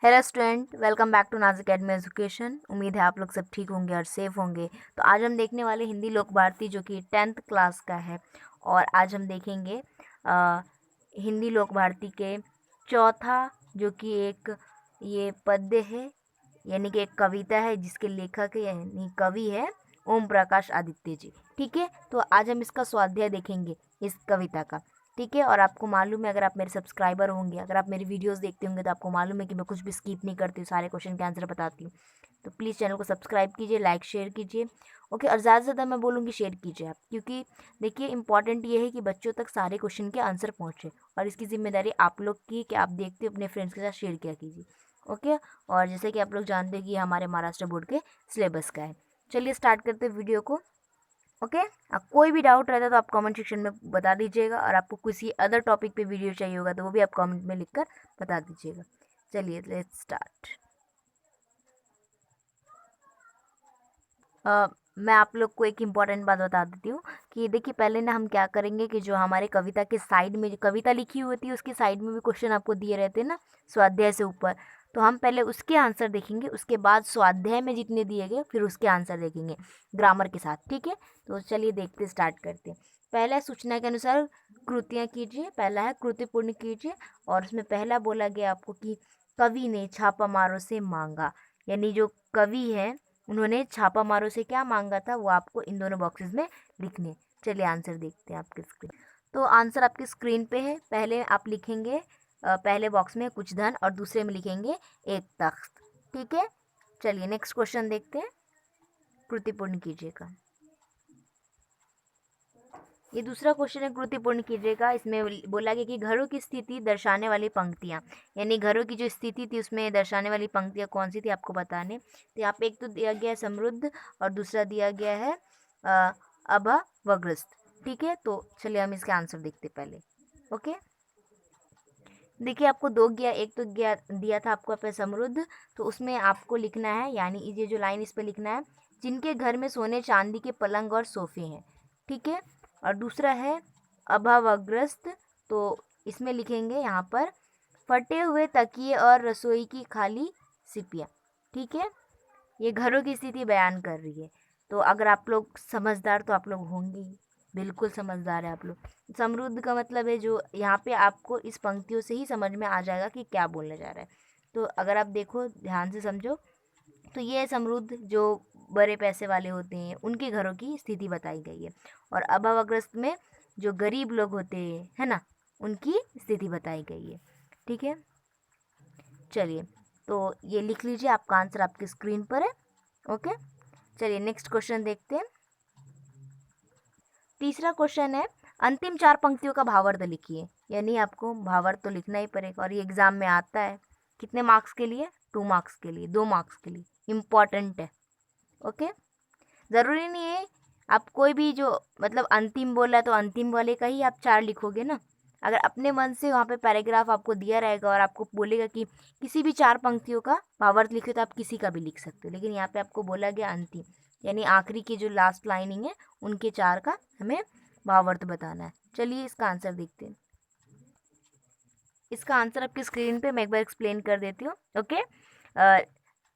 Hello student, welcome back to Naz academy education. उम्मीद है आप लोग सब ठीक होंगे और सेफ होंगे। तो आज हम देखने वाले हिंदी लोक भारती जो कि 10th क्लास का है। और आज हम देखेंगे हिंदी लोक भारती के चौथा, जो कि एक ये पद्य है, यानी कि एक कविता है जिसके लेखक यानी कवि है ओम प्रकाश आदित्य जी। ठीक है, तो आज हम इसका स्वाध्याय देखेंगे इस कविता का। ठीक है, और आपको मालूम है, अगर आप मेरे सब्सक्राइबर होंगे, अगर आप मेरी वीडियोस देखते होंगे, तो आपको मालूम है कि मैं कुछ भी स्किप नहीं करती हूँ, सारे क्वेश्चन के आंसर बताती हूँ। तो प्लीज़ चैनल को सब्सक्राइब कीजिए, लाइक शेयर कीजिए। ओके, और ज़्यादा से ज़्यादा मैं बोलूँगी शेयर कीजिए आप, क्योंकि देखिए इंपॉर्टेंट ये है कि बच्चों तक सारे क्वेश्चन के आंसर पहुँचे, और इसकी जिम्मेदारी आप लोग की कि आप देखते हो अपने फ्रेंड्स के साथ शेयर किया कीजिए। ओके, और जैसे कि आप लोग जानते हैं कि ये हमारे महाराष्ट्र बोर्ड के सिलेबस का है। चलिए स्टार्ट करते हैं वीडियो को। ओके, अब कोई भी डाउट रहता है तो आप कमेंट सेक्शन में बता दीजिएगा, और आपको किसी अदर टॉपिक पे वीडियो चाहिए होगा तो वो भी आप कमेंट में लिखकर बता दीजिएगा। चलिए लेट्स स्टार्ट। मैं आप लोग को एक इम्पॉर्टेंट बात बता देती हूँ कि देखिए, पहले ना हम क्या करेंगे कि जो हमारे कविता के साइड में जो कविता लिखी हुई होती है उसके साइड में भी क्वेश्चन आपको दिए रहते हैं ना, स्वाध्याय से ऊपर। तो हम पहले उसके आंसर देखेंगे, उसके बाद स्वाध्याय में जितने दिए गए फिर उसके आंसर देखेंगे ग्रामर के साथ। ठीक है, तो चलिए देखते स्टार्ट करते हैं। पहला सूचना के अनुसार कृतियाँ कीजिए, पहला है कृतिपूर्ण कीजिए। और उसमें पहला बोला गया आपको कि कवि ने छापा मारों से मांगा, यानी जो कवि है उन्होंने छापा मारो से क्या मांगा था वो आपको इन दोनों बॉक्सेस में लिखने। चलिए आंसर देखते हैं आपके स्क्रीन। तो आंसर आपकी स्क्रीन पे है। पहले आप लिखेंगे पहले बॉक्स में कुछ धन और दूसरे में लिखेंगे एक तख्त। ठीक है, चलिए नेक्स्ट क्वेश्चन देखते हैं। कृतिपूर्ण कीजिएगा, ये दूसरा क्वेश्चन है, कृतिपूर्ण कीजिएगा। इसमें बोला गया कि घरों की स्थिति दर्शाने वाली पंक्तियाँ, यानी घरों की जो स्थिति थी उसमें दर्शाने वाली पंक्तियाँ कौन सी थी आपको बताने। तो यहाँ पे एक तो दिया गया है समृद्ध, और दूसरा दिया गया है अभावग्रस्त। ठीक है, तो चलिए हम इसके आंसर देखते पहले। ओके, देखिए आपको दो गया, एक तो गया दिया था आपको पे समृद्ध, तो उसमें आपको लिखना है, यानी ये जो लाइन इस पे लिखना है, जिनके घर में सोने चांदी के पलंग और सोफे हैं। ठीक है, और दूसरा है अभावग्रस्त, तो इसमें लिखेंगे यहाँ पर फटे हुए तकिए और रसोई की खाली सिपियाँ। ठीक है, ये घरों की स्थिति बयान कर रही है। तो अगर आप लोग समझदार तो आप लोग होंगे ही, बिल्कुल समझदार है आप लोग। समृद्ध का मतलब है, जो यहाँ पे आपको इस पंक्तियों से ही समझ में आ जाएगा कि क्या बोलने जा रहा है। तो अगर आप देखो ध्यान से समझो, तो ये है समृद्ध, जो बड़े पैसे वाले होते हैं उनके घरों की स्थिति बताई गई है। और अभावग्रस्त में जो गरीब लोग होते हैं, है ना, उनकी स्थिति बताई गई है। ठीक है, चलिए तो ये लिख लीजिए, आपका आंसर आपकी स्क्रीन पर है। ओके, चलिए नेक्स्ट क्वेश्चन देखते हैं। तीसरा क्वेश्चन है, अंतिम चार पंक्तियों का भावार्थ लिखिए, यानी आपको भावार्थ तो लिखना ही पड़ेगा, और ये एग्जाम में आता है। कितने मार्क्स के लिए? 2 मार्क्स के लिए, 2 मार्क्स के लिए, इम्पॉर्टेंट है। ओके, ज़रूरी नहीं है आप कोई भी जो मतलब अंतिम बोला तो अंतिम वाले का ही आप चार लिखोगे ना। अगर अपने मन से वहाँ पे पैराग्राफ आपको दिया रहेगा और आपको बोलेगा कि किसी भी चार पंक्तियों का भावार्थ लिखे, तो आप किसी का भी लिख सकते हो, लेकिन यहाँ पे आपको बोला गया अंतिम, यानी आखिरी की जो लास्ट लाइनिंग है उनके चार का हमें भावार्थ बताना है। चलिए इसका आंसर देखते हैं। इसका आंसर आपकी स्क्रीन पे मैं एक बार एक्सप्लेन कर देती हूँ। ओके,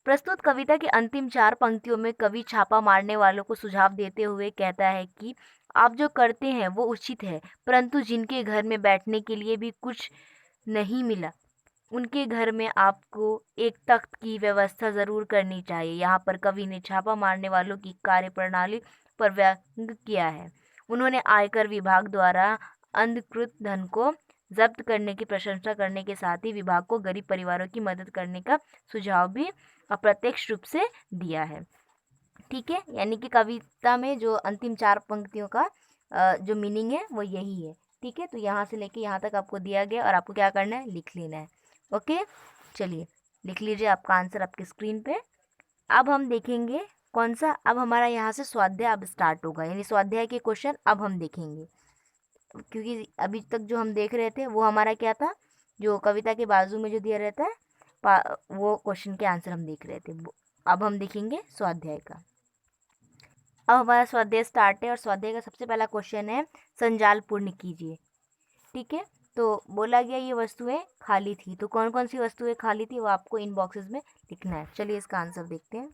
प्रस्तुत कविता की अंतिम चार पंक्तियों में कवि छापा मारने वालों को सुझाव देते हुए कहता है कि आप जो करते हैं वो उचित है, परंतु जिनके घर में बैठने के लिए भी कुछ नहीं मिला, उनके घर में आपको एक तख्त की व्यवस्था ज़रूर करनी चाहिए। यहाँ पर कवि ने छापा मारने वालों की कार्यप्रणाली पर व्यंग किया है। उन्होंने आयकर विभाग द्वारा अंधकृत धन को जब्त करने की प्रशंसा करने के साथ ही विभाग को गरीब परिवारों की मदद करने का सुझाव भी अप्रत्यक्ष रूप से दिया है। ठीक है, यानी कि कविता में जो अंतिम चार पंक्तियों का जो मीनिंग है वो यही है। ठीक है, तो यहाँ से लेके यहाँ तक आपको दिया गया, और आपको क्या करना है, लिख लेना है। ओके, चलिए लिख लीजिए, आपका आंसर आपकी स्क्रीन पे। अब हम देखेंगे कौन सा, अब हमारा यहाँ से स्वाध्याय अब स्टार्ट होगा, यानी स्वाध्याय के क्वेश्चन अब हम देखेंगे। क्योंकि अभी तक जो हम देख रहे थे वो हमारा क्या था, जो कविता के बाजू में जो दिया रहता है वो क्वेश्चन के आंसर हम देख रहे थे। अब हम देखेंगे स्वाध्याय का। अब हमारा स्वाध्याय स्टार्ट है, और स्वाध्याय का सबसे पहला क्वेश्चन है, संजाल पूर्ण कीजिए। ठीक है, तो बोला गया ये वस्तुएं खाली थी, तो कौन कौन सी वस्तुएं खाली थी वो आपको इन बॉक्सेस में लिखना है। चलिए इसका आंसर देखते हैं।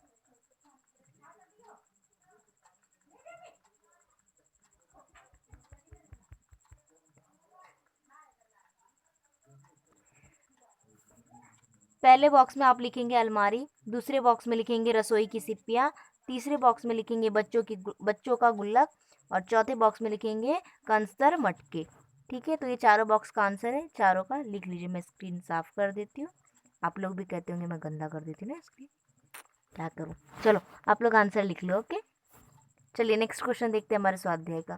पहले बॉक्स में आप लिखेंगे अलमारी, दूसरे बॉक्स में लिखेंगे रसोई की सिप्पियाँ, तीसरे बॉक्स में लिखेंगे बच्चों का गुल्लक, और चौथे बॉक्स में लिखेंगे कंस्तर मटके। ठीक है, तो ये चारों बॉक्स का आंसर है, चारों का लिख लीजिए। मैं स्क्रीन साफ कर देती हूँ। आप लोग भी कहते होंगे मैं गंदा कर देती हूँ ना स्क्रीन, क्या करूँ। चलो आप लोग आंसर लिख लो। ओके, चलिए नेक्स्ट क्वेश्चन देखते हैं हमारे स्वाध्याय का।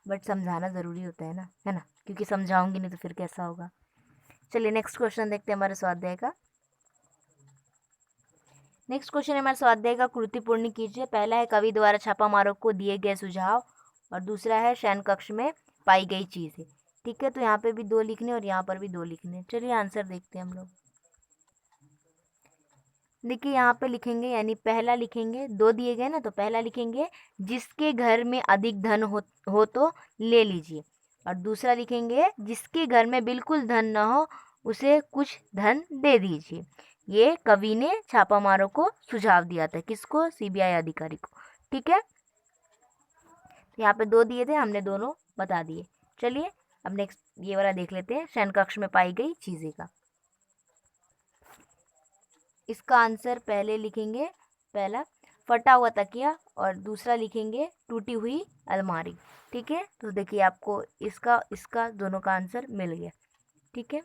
बट समझाना ज़रूरी होता है ना, क्योंकि समझाऊंगी नहीं तो फिर कैसा होगा। चलिए नेक्स्ट क्वेश्चन देखते हैं हमारे स्वाध्याय का। नेक्स्ट क्वेश्चन है हमारे स्वाध्याय का, कृति पूर्ण कीजिए। पहला है कवि द्वारा छापा मारों को दिए गए सुझाव, और दूसरा है शयन कक्ष में पाई गई चीज़ें। ठीक है, तो यहाँ पे भी 2 लिखने और यहाँ पर भी 2 लिखने। चलिए आंसर देखते हैं हम लोग। देखिए यहाँ पे लिखेंगे, यानी पहला लिखेंगे, 2 दिए गए ना, तो पहला लिखेंगे जिसके घर में अधिक धन हो तो ले लीजिए, और दूसरा लिखेंगे जिसके घर में बिल्कुल धन न हो उसे कुछ धन दे दीजिए। ये कवि ने छापामारों को सुझाव दिया था, किसको? सीबीआई अधिकारी को। ठीक है, यहाँ पे 2 दिए थे, हमने दोनों बता दिए। चलिए अब नेक्स्ट ये वाला देख लेते हैं, शयन कक्ष में पाई गई चीज़ें का। इसका आंसर पहले लिखेंगे, पहला फटा हुआ तकिया, और दूसरा लिखेंगे टूटी हुई अलमारी। ठीक है, तो देखिए आपको इसका इसका दोनों का आंसर मिल गया। ठीक है,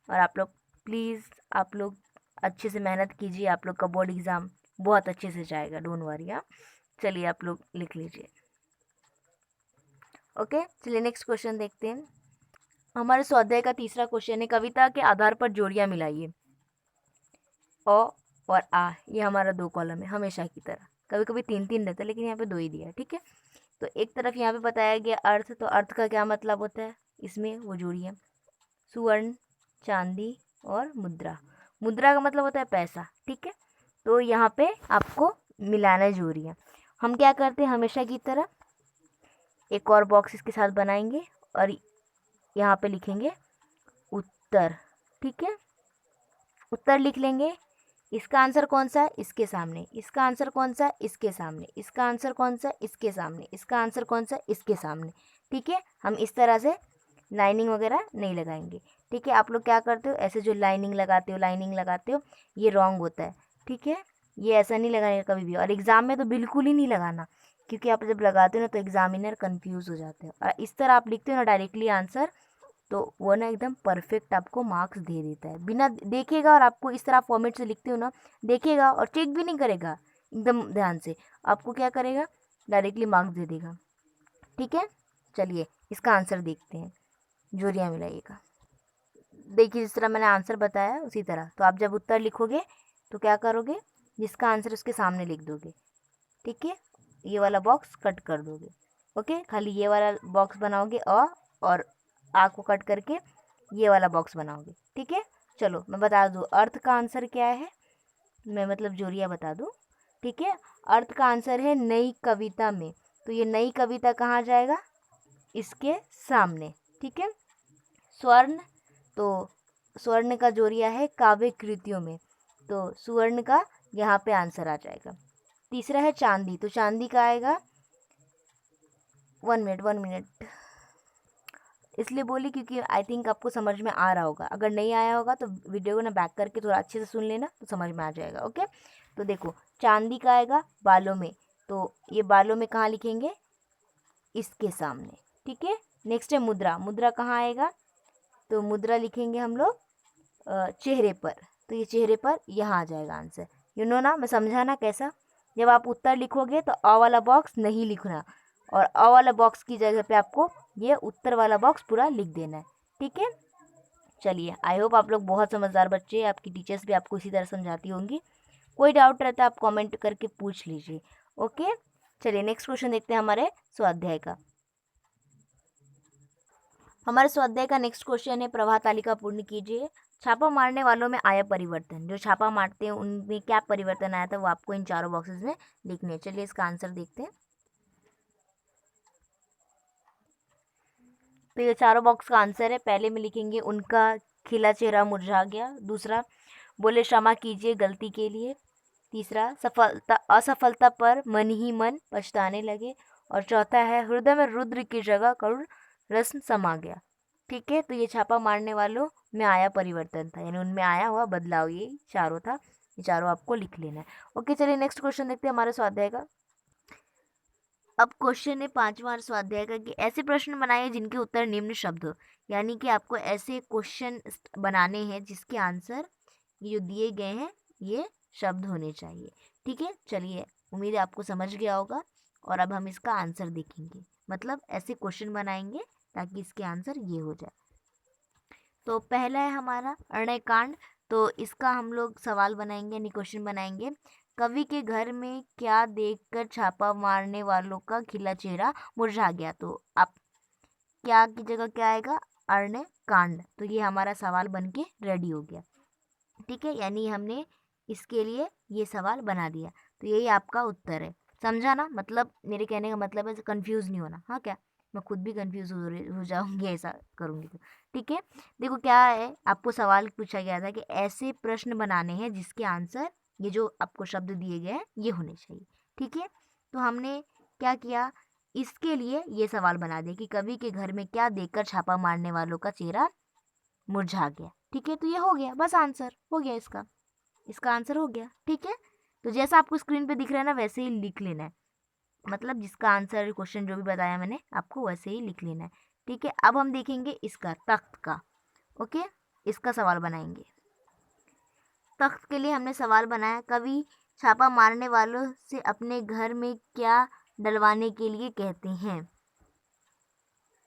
और आप लोग प्लीज़, आप लोग अच्छे से मेहनत कीजिए, आप लोग का बोर्ड एग्ज़ाम बहुत अच्छे से जाएगा, डोंट वरी। हाँ, चलिए आप लोग लिख लीजिए। ओके, चलिए नेक्स्ट क्वेश्चन देखते हैं। हमारे स्वाध्याय का तीसरा क्वेश्चन है, कविता के आधार पर जोड़ियाँ मिलाइए। अ और आ, ये हमारा 2 कॉलम है हमेशा की तरह, कभी कभी 3-3 रहता है, लेकिन यहाँ पे 2 ही दिया है। ठीक है, तो एक तरफ यहाँ पे बताया गया अर्थ, तो अर्थ का क्या मतलब होता है, इसमें वो जोड़ियाँ सुवर्ण, चांदी और मुद्रा। मुद्रा का मतलब होता है पैसा। ठीक है, तो यहाँ पे आपको मिलाना है जोड़ियाँ। हम क्या करते हैं हमेशा की तरह, एक और बॉक्स इसके साथ बनाएंगे और यहाँ पे लिखेंगे उत्तर। ठीक है, उत्तर लिख लेंगे। इसका आंसर कौन सा है, इसके सामने। इसका आंसर कौन सा है, इसके सामने। इसका आंसर कौन सा है, इसके सामने। इसका आंसर कौन सा है, इसके सामने। ठीक है, हम इस तरह से लाइनिंग वगैरह नहीं लगाएंगे। ठीक है, आप लोग क्या करते हो, ऐसे जो लाइनिंग लगाते हो, ये रॉन्ग होता है। ठीक है, ये ऐसा नहीं लगाएगा कभी भी, और एग्ज़ाम में तो बिल्कुल ही नहीं लगाना, क्योंकि आप जब लगाते हो ना तो एग्जामिनर कन्फ्यूज़ हो जाते हैं। और इस तरह आप लिखते हो ना डायरेक्टली आंसर, तो वो ना एकदम परफेक्ट आपको मार्क्स दे देता है, बिना देखेगा। और आपको इस तरह फॉर्मेट से लिखते हो ना, देखेगा और चेक भी नहीं करेगा एकदम ध्यान से, आपको क्या करेगा, डायरेक्टली मार्क्स दे देगा। ठीक है, चलिए इसका आंसर देखते हैं, जोड़ियाँ मिलाइएगा। देखिए जिस तरह मैंने आंसर बताया उसी तरह, तो आप जब उत्तर लिखोगे तो क्या करोगे, जिसका आंसर उसके सामने लिख दोगे। ठीक है, ये वाला बॉक्स कट कर दोगे। ओके, खाली ये वाला बॉक्स बनाओगे और आ को कट करके ये वाला बॉक्स बनाओगे। ठीक है, चलो मैं बता दूँ अर्थ का आंसर क्या है, मैं मतलब जोड़ियाँ बता दूँ। ठीक है, अर्थ का आंसर है नई कविता में, तो ये नई कविता कहाँ जाएगा, इसके सामने। ठीक है, स्वर्ण, तो स्वर्ण का जोड़िया है काव्य कृतियों में, तो सुवर्ण का यहाँ पे आंसर आ जाएगा। तीसरा है चांदी, तो चांदी का आएगा, 1 मिनट इसलिए बोली क्योंकि आई थिंक आपको समझ में आ रहा होगा, अगर नहीं आया होगा तो वीडियो को ना बैक करके थोड़ा अच्छे से सुन लेना तो समझ में आ जाएगा। ओके, तो देखो चांदी का आएगा बालों में, तो ये बालों में कहाँ लिखेंगे, इसके सामने। ठीक है, नेक्स्ट है मुद्रा, मुद्रा कहाँ आएगा, तो मुद्रा लिखेंगे हम लोग चेहरे पर, तो ये चेहरे पर यहाँ आ जाएगा आंसर। यू नो ना, मैं समझा ना कैसा। जब आप उत्तर लिखोगे तो अ वाला बॉक्स नहीं लिखना, और अ वाला बॉक्स की जगह पे आपको ये उत्तर वाला बॉक्स पूरा लिख देना है। ठीक है, चलिए आई होप आप लोग बहुत समझदार बच्चे हैं, आपकी टीचर्स भी आपको इसी तरह समझाती होंगी। कोई डाउट रहता है आप कमेंट करके पूछ लीजिए। ओके, चलिए नेक्स्ट क्वेश्चन देखते हैं हमारे स्वाध्याय का। हमारे स्वाध्याय का नेक्स्ट क्वेश्चन है, प्रवाह तालिका पूर्ण कीजिए। छापा मारने वालों में आया परिवर्तन, जो छापा मारते हैं उनमें क्या परिवर्तन आया था वो आपको इन चारों बॉक्सेस में लिखने हैं। चलिए इसका आंसर देखते हैं। तो ये चारों बॉक्स का आंसर है। पहले में लिखेंगे उनका खिला चेहरा मुरझा गया। दूसरा, बोले क्षमा कीजिए गलती के लिए। तीसरा, सफलता असफलता पर मन ही मन पछताने लगे। और चौथा है हृदय में रुद्र की जगह करुण रत्न समा गया। ठीक है, तो ये छापा मारने वालों में आया परिवर्तन था, यानी उनमें आया हुआ बदलाव ये चारों था। ये चारों आपको लिख लेना है। ओके, चलिए नेक्स्ट क्वेश्चन देखते हैं हमारे स्वाध्याय का। अब क्वेश्चन है 5वां स्वाध्याय का कि ऐसे प्रश्न बनाइए जिनके उत्तर निम्न शब्द हो। यानी कि आपको ऐसे क्वेश्चन बनाने हैं जिसके आंसर ये जो दिए गए हैं ये शब्द होने चाहिए। ठीक है, चलिए उम्मीद है आपको समझ गया होगा। और अब हम इसका आंसर देखेंगे, मतलब ऐसे क्वेश्चन बनाएंगे ताकि इसके आंसर ये हो जाए। तो पहला है हमारा अरण्यकांड। तो इसका हम लोग सवाल बनाएंगे यानी क्वेश्चन बनाएंगे। कवि के घर में क्या देखकर छापा मारने वालों का खिला चेहरा मुरझा गया। तो आप क्या की जगह क्या आएगा, अरण्यकांड। तो ये हमारा सवाल बन के रेडी हो गया। ठीक है, यानी हमने इसके लिए ये सवाल बना दिया। तो यही आपका उत्तर है। समझा ना, मतलब मेरे कहने का मतलब है कंफ्यूज नहीं होना। हाँ, क्या मैं खुद भी कंफ्यूज हो जाऊंगी ऐसा करूंगी तो। ठीक है, देखो क्या है, आपको सवाल पूछा गया था कि ऐसे प्रश्न बनाने हैं जिसके आंसर ये जो आपको शब्द दिए गए हैं ये होने चाहिए। ठीक है, तो हमने क्या किया, इसके लिए ये सवाल बना दिया कि कवि के घर में क्या देखकर छापा मारने वालों का चेहरा मुरझा गया। ठीक है, तो ये हो गया, बस आंसर हो गया इसका आंसर हो गया। ठीक है, तो जैसा आपको स्क्रीन पे दिख रहा है ना वैसे ही लिख लेना है, मतलब जिसका आंसर क्वेश्चन जो भी बताया मैंने आपको वैसे ही लिख लेना है। ठीक है, अब हम देखेंगे इसका तख्त का। ओके, इसका सवाल बनाएंगे। तख्त के लिए हमने सवाल बनाया, कवि छापा मारने वालों से अपने घर में क्या डलवाने के लिए कहते हैं।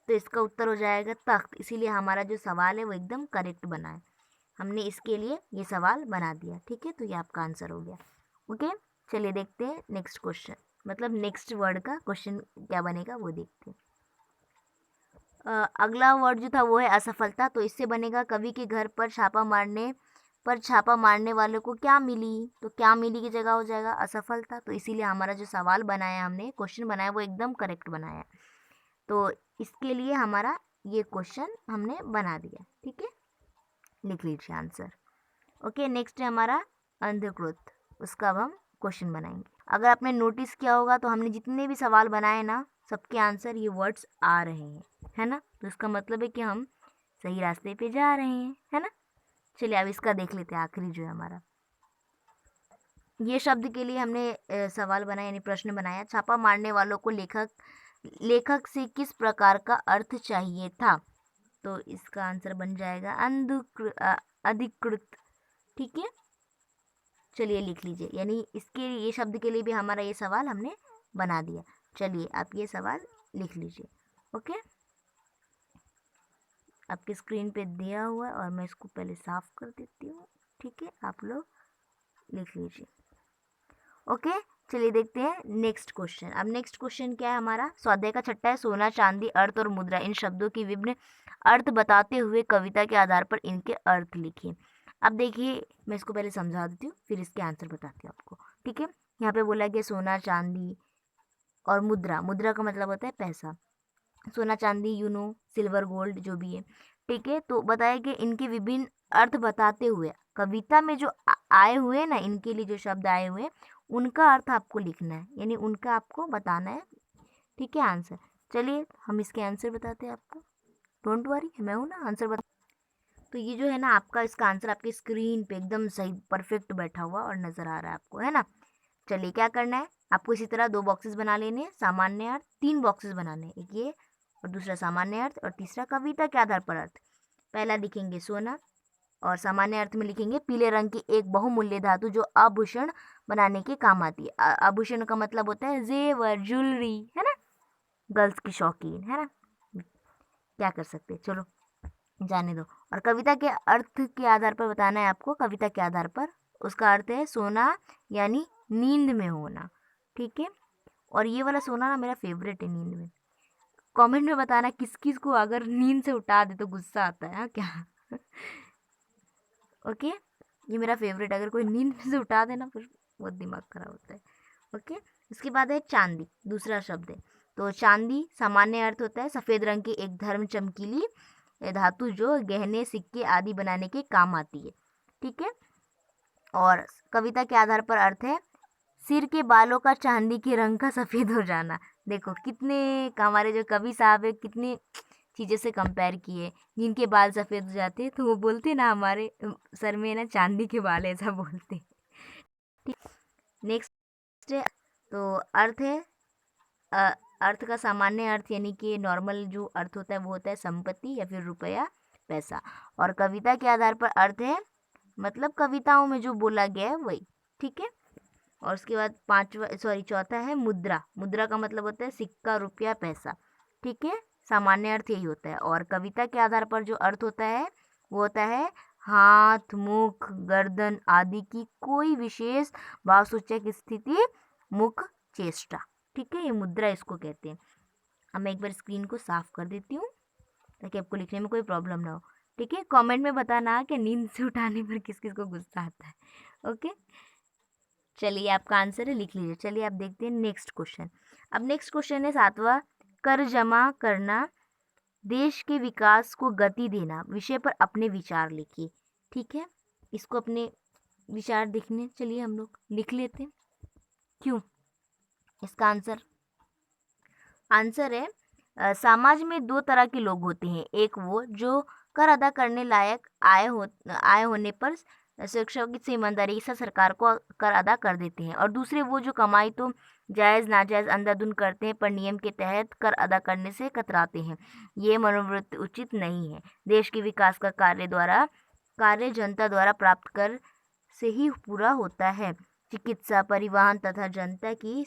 तो इसका उत्तर हो जाएगा तख्त। इसीलिए हमारा जो सवाल है वो एकदम करेक्ट बना है। हमने इसके लिए ये सवाल बना दिया। ठीक है, तो ये आपका आंसर हो गया। ओके, चलिए देखते हैं नेक्स्ट क्वेश्चन, मतलब नेक्स्ट वर्ड का क्वेश्चन क्या बनेगा वो देखते हैं। अगला वर्ड जो था वो है असफलता। तो इससे बनेगा कवि के घर पर छापा मारने वालों को क्या मिली। तो क्या मिली की जगह हो जाएगा असफलता। तो इसीलिए हमारा जो सवाल बनाया, हमने क्वेश्चन बनाया वो एकदम करेक्ट बनाया। तो इसके लिए हमारा ये क्वेश्चन हमने बना दिया। ठीक है, लिख लीजिए आंसर। ओके, नेक्स्ट है हमारा अंधकृत। उसका अब हम क्वेश्चन बनाएंगे। अगर आपने नोटिस किया होगा तो हमने जितने भी सवाल बनाए ना सबके आंसर ये वर्ड्स आ रहे हैं, है ना। तो इसका मतलब है कि हम सही रास्ते पे जा रहे हैं, है ना। चलिए अब इसका देख लेते हैं, आखिरी जो है हमारा। ये शब्द के लिए हमने सवाल बनाया यानी प्रश्न बनाया, छापा मारने वालों को लेखक से किस प्रकार का अर्थ चाहिए था। तो इसका आंसर बन जाएगा अधिकृत। ठीक है, चलिए लिख लीजिए, यानी इसके ये शब्द के लिए भी हमारा ये सवाल हमने बना दिया। चलिए आप ये सवाल लिख लीजिए। ओके, आपकी स्क्रीन पे दिया हुआ है और मैं इसको पहले साफ कर देती हूँ। ठीक है, आप लोग लिख लीजिए। ओके, चलिए देखते हैं नेक्स्ट क्वेश्चन। अब नेक्स्ट क्वेश्चन क्या है हमारा, स्वाध्याय का छठा है सोना चांदी अर्थ और मुद्रा। इन शब्दों की विभिन्न अर्थ बताते हुए कविता के आधार पर इनके अर्थ लिखिए। अब देखिए मैं इसको पहले समझा देती हूँ फिर इसके आंसर बताती हूँ आपको। ठीक है, यहाँ पे बोला गया सोना चांदी और मुद्रा। मुद्रा का मतलब होता है पैसा, सोना चांदी सिल्वर गोल्ड जो भी है। ठीक है, तो बताया कि इनके विभिन्न अर्थ बताते हुए कविता में जो आए हुए ना, इनके लिए जो शब्द आए हुए उनका अर्थ आपको लिखना है, यानी उनका आपको बताना है। ठीक है, आंसर। चलिए हम इसके आंसर बताते हैं आपको, डोंट वरी मैं हूँ ना आंसर बता। तो ये जो है ना आपका इसका आंसर आपकी स्क्रीन पे एकदम सही परफेक्ट बैठा हुआ और नज़र आ रहा है आपको, है ना। चलिए क्या करना है, आपको इसी तरह 2 बॉक्सेस बना लेने हैं, सामान्य अर्थ 3 बॉक्सेस बनाने हैं, एक ये और दूसरा सामान्य अर्थ और तीसरा कविता के आधार पर अर्थ। पहला लिखेंगे सोना और सामान्य अर्थ में लिखेंगे पीले रंग की एक बहुमूल्य धातु जो आभूषण बनाने के काम आती है। आभूषण का मतलब होता है जेवर ज्वेलरी, है ना, गर्ल्स की शौकीन, है ना। क्या कर सकते, चलो जाने दो। और कविता के अर्थ के आधार पर बताना है आपको, कविता के आधार पर उसका अर्थ है सोना यानी नींद में होना। ठीक है, और ये वाला सोना ना मेरा फेवरेट है नींद में। कमेंट में बताना किस किस को अगर नींद से उठा दे तो गुस्सा आता है, हाँ क्या ओके, ये मेरा फेवरेट, अगर कोई नींद से उठा देना फिर बहुत दिमाग खराब होता है। ओके, इसके बाद है चांदी, दूसरा शब्द है। तो चांदी सामान्य अर्थ होता है सफ़ेद रंग की एक धर्म चमकीली धातु जो गहने सिक्के आदि बनाने के काम आती है। ठीक है। और कविता के आधार पर अर्थ है सिर के बालों का चांदी के रंग का सफ़ेद हो जाना। देखो कितने हमारे जो कवि साहब है कितने चीज़ों से कंपेयर किए, जिनके बाल सफ़ेद हो जाते तो वो बोलते ना हमारे सर में ना चांदी के बाल, ऐसा बोलते। ठीक। नेक्स्ट है तो अर्थ है अर्थ का सामान्य अर्थ यानी कि नॉर्मल जो अर्थ होता है वो होता है संपत्ति या फिर रुपया पैसा। और कविता के आधार पर अर्थ है मतलब कविताओं में जो बोला गया है वही। ठीक है। और उसके बाद चौथा है मुद्रा। मुद्रा का मतलब होता है सिक्का रुपया पैसा। ठीक है। सामान्य अर्थ यही होता है। और कविता के आधार पर जो अर्थ होता है वो होता है हाथ मुख गर्दन आदि की कोई विशेष भावसूचक स्थिति मुख चेष्टा। ठीक है। ये मुद्रा इसको कहते हैं। अब मैं एक बार स्क्रीन को साफ कर देती हूँ ताकि आपको लिखने में कोई प्रॉब्लम ना हो। ठीक है। कमेंट में बताना कि नींद से उठाने पर किस किस को गुस्सा आता है। ओके। चलिए आपका आंसर है, लिख लीजिए। चलिए आप देखते हैं नेक्स्ट क्वेश्चन। अब नेक्स्ट क्वेश्चन है 7वां, कर जमा करना देश के विकास को गति देना विषय पर अपने विचार लिखिए। ठीक है। इसको अपने विचार देखने चलिए हम लोग लिख लेते हैं। क्यों? इसका आंसर है समाज में दो तरह के लोग होते हैं। एक वो जो कर अदा करने लायक आय होने पर शिक्षा से ईमानदारी के साथ सरकार को कर अदा कर देते हैं, और दूसरे वो जो कमाई तो जायज़ नाजायज़ अंधाधुंध करते हैं पर नियम के तहत कर अदा करने से कतराते हैं। ये मनोवृत्ति उचित नहीं है। देश के विकास का कार्य जनता द्वारा प्राप्त कर से ही पूरा होता है। चिकित्सा परिवहन तथा जनता की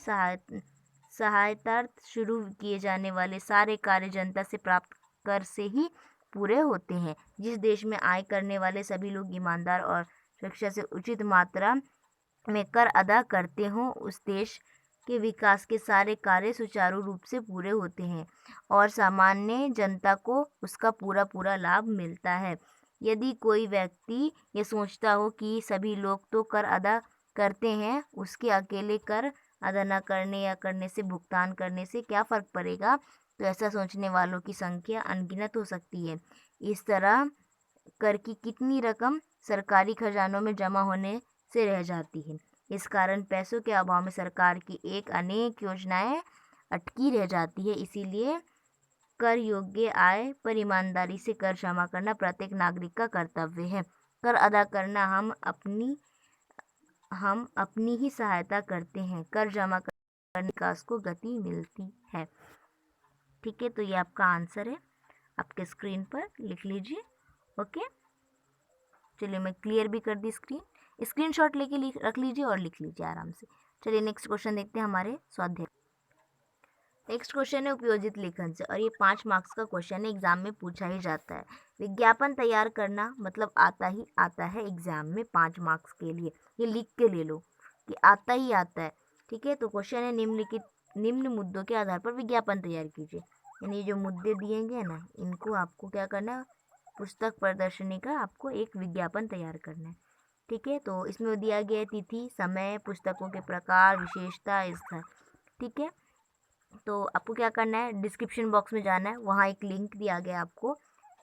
सहायतार्थ शुरू किए जाने वाले सारे कार्य जनता से प्राप्त कर से ही पूरे होते हैं। जिस देश में आय करने वाले सभी लोग ईमानदार और शिक्षा से उचित मात्रा में कर अदा करते हों उस देश के विकास के सारे कार्य सुचारू रूप से पूरे होते हैं और सामान्य जनता को उसका पूरा लाभ मिलता है। यदि कोई व्यक्ति ये सोचता हो कि सभी लोग तो कर अदा करते हैं, उसके अकेले कर अदा न करने या करने से भुगतान करने से क्या फ़र्क पड़ेगा, तो ऐसा सोचने वालों की संख्या अनगिनत हो सकती है। इस तरह कर की कितनी रकम सरकारी खजानों में जमा होने से रह जाती है। इस कारण पैसों के अभाव में सरकार की अनेक योजनाएं अटकी रह जाती है। इसीलिए कर योग्य आय पर ईमानदारी से कर जमा करना प्रत्येक नागरिक का कर्तव्य है। कर अदा करना हम अपनी ही सहायता करते हैं। कर जमा करने विकास को गति मिलती है। ठीक है। तो ये आपका आंसर है, आपके स्क्रीन पर लिख लीजिए। ओके। चलिए मैं क्लियर भी कर दी स्क्रीनशॉट लेके रख लीजिए और लिख लीजिए आराम से। चलिए नेक्स्ट क्वेश्चन देखते हैं हमारे स्वाध्याय। नेक्स्ट क्वेश्चन है उपयोजित लेखन से, और ये 5 मार्क्स का क्वेश्चन है, एग्जाम में पूछा ही जाता है। विज्ञापन तैयार करना मतलब आता है एग्जाम में 5 मार्क्स के लिए। ये लिख के ले लो कि आता ही आता है। ठीक है। तो क्वेश्चन है निम्न मुद्दों के आधार पर विज्ञापन तैयार कीजिए। यानी जो मुद्दे दिए गए ना इनको आपको क्या करना है, पुस्तक प्रदर्शनी का आपको एक विज्ञापन तैयार करना है। ठीक है। तो इसमें दिया गया है तिथि, समय, पुस्तकों के प्रकार, विशेषता, स्थल। ठीक है। तो आपको क्या करना है, डिस्क्रिप्शन बॉक्स में जाना है, वहाँ एक लिंक दिया गया आपको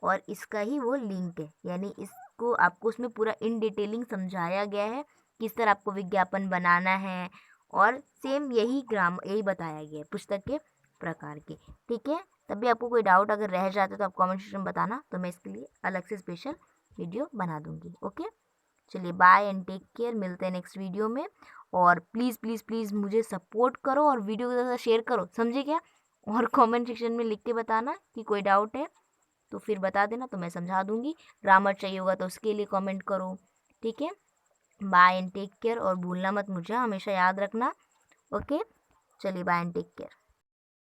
और इसका ही वो लिंक है। यानी इसको आपको उसमें पूरा इन डिटेलिंग समझाया गया है किस तरह आपको विज्ञापन बनाना है, और सेम यही बताया गया है पुस्तक के प्रकार के। ठीक है। तब भी आपको कोई डाउट अगर रह जाता है तो आप कमेंट सेक्शन में बताना, तो मैं इसके लिए अलग से स्पेशल वीडियो बना दूंगी। ओके। चलिए बाय एंड टेक केयर, मिलते हैं नेक्स्ट वीडियो में। और प्लीज़ प्लीज़ प्लीज़ मुझे सपोर्ट करो और वीडियो को ज़्यादा शेयर करो, समझे क्या? और कमेंट सेक्शन में लिख के बताना कि कोई डाउट है तो फिर बता देना, तो मैं समझा दूंगी। ग्रामर चाहिए होगा तो उसके लिए कमेंट करो। ठीक है। बाय एंड टेक केयर, और भूलना मत मुझे हमेशा याद रखना। ओके। चलिए बाय एंड टेक केयर।